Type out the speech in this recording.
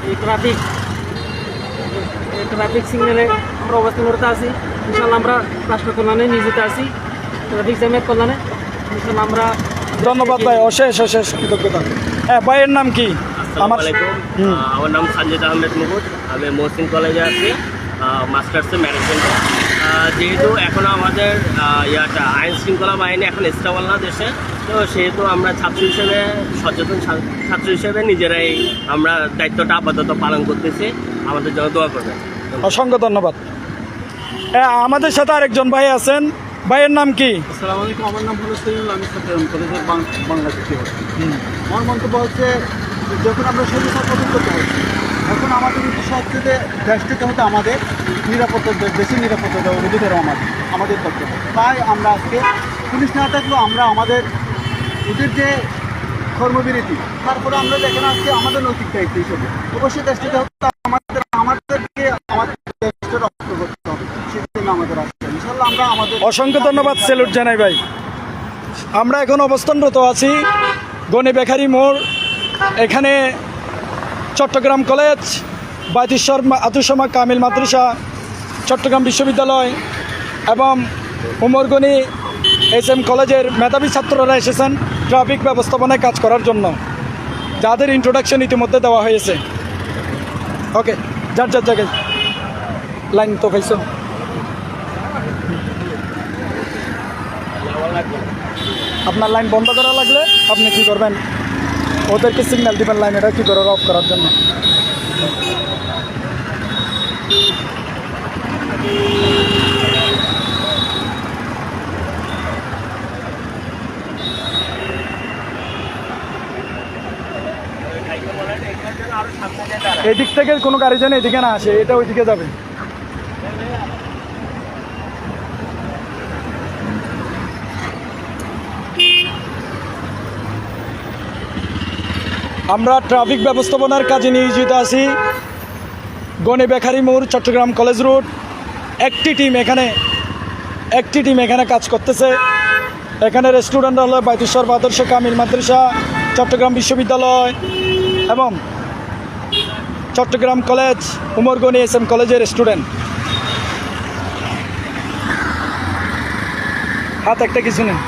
এই ট্রাফিক সিগন্যালে আমরা অবস্থান করতে আছি। ইনশাল্লাহ আমরা রাষ্ট্র কল্যাণে নিয়োজিত আছি, ট্রাফিক জ্যামের কল্যাণে। ইনশাল্লাহ আমরা ধন্যবাদ ভাই, অশেষ অশেষ কৃতজ্ঞতা। হ্যাঁ, ভাইয়ের নাম কি? আমার নাম সানজিদ আহমেদ মুকুট। আমি মহসিন কলেজে আছি, মাস্টার্সে ম্যানেজমেন্টে। যেহেতু এখন আমাদের আইন শৃঙ্খলা বাহিনী এখন স্টেবল না দেশে, তো সেহেতু আমরা ছাত্র হিসেবে সচেতন ছাত্র হিসেবে নিজেরাই আমরা দায়িত্বটা আপাতত পালন করতেছি। আমাদের জন্য দোয়া করবেন। অসংখ্য ধন্যবাদ। হ্যাঁ, আমাদের সাথে আরেকজন ভাই আছেন, ভাইয়ের নাম কি? আসসালামু আলাইকুম, আমার নাম হলো সৈয়দুল আমি চট্টগ্রাম কলেজের বাংলা দ্বিতীয়। আমার মন্তব্য হচ্ছে, যখন আমরা স্বাধীনতা প্রদান করতে হচ্ছে, এখন আমাদের উদ্দেশ্য হচ্ছে যে দেশটিতে হতে আমাদের নিরাপত্তা, দেশের নিরাপত্তা দেওয়ার অধিকার আমাদের কর্তব্য। তাই আমরা আজকে পুলিশ না থাকলেও আমরা আমাদের ওদের যে কর্মবিরতি, তারপরে আমরা দেখেন আজকে আমাদের নৈতিক দায়িত্ব হিসেবে অবশ্যই দেশটিতে হতে আমাদেরকে আমাদের দেশটা রক্ষা করতে হবে। সেজন্য আমাদের আসছে ইনশাল্লাহ আমরা আমাদের অসংখ্য ধন্যবাদ, স্যালুট জানাই ভাই। আমরা এখন অবস্থানরত আছি গণি বেকারি মোড়। এখানে চট্টগ্রাম কলেজ, বাইতুশ্বর আতুসমা কামিল মাদ্রাসা, চট্টগ্রাম বিশ্ববিদ্যালয় এবং উমর গনি SM কলেজের মেধাবী ছাত্ররা এসেছেন ট্রাফিক ব্যবস্থাপনায় কাজ করার জন্য, যাদের ইন্ট্রোডাকশন ইতিমধ্যে দেওয়া হয়েছে। ওকে, যার যার জায়গায় লাইন তো পাইছো। আপনার লাইন বন্ধ করা লাগলে আপনি কি করবেন? ওদেরকে সিগন্যাল দিবেন লাইন এটা কী করে অফ করার জন্য। এদিক থেকে কোনো গাড়ি যেন এদিকে না আসে, এটা ওইদিকে যাবে। আমরা ট্রাফিক ব্যবস্থাপনার কাজে নিয়োজিত আছি গণি বেকারি মোড়, চট্টগ্রাম কলেজ রোড। একটি টিম এখানে কাজ করতেছে। এখানে রেস্টুরেন্ট হলো বাইতুশ্বর আদর্শ কামিল মাদ্রাসা, চট্টগ্রাম বিশ্ববিদ্যালয় এবং চট্টগ্রাম কলেজ, উমর গনি SM কলেজের স্টুডেন্ট। হাত একটা কিছু নেই।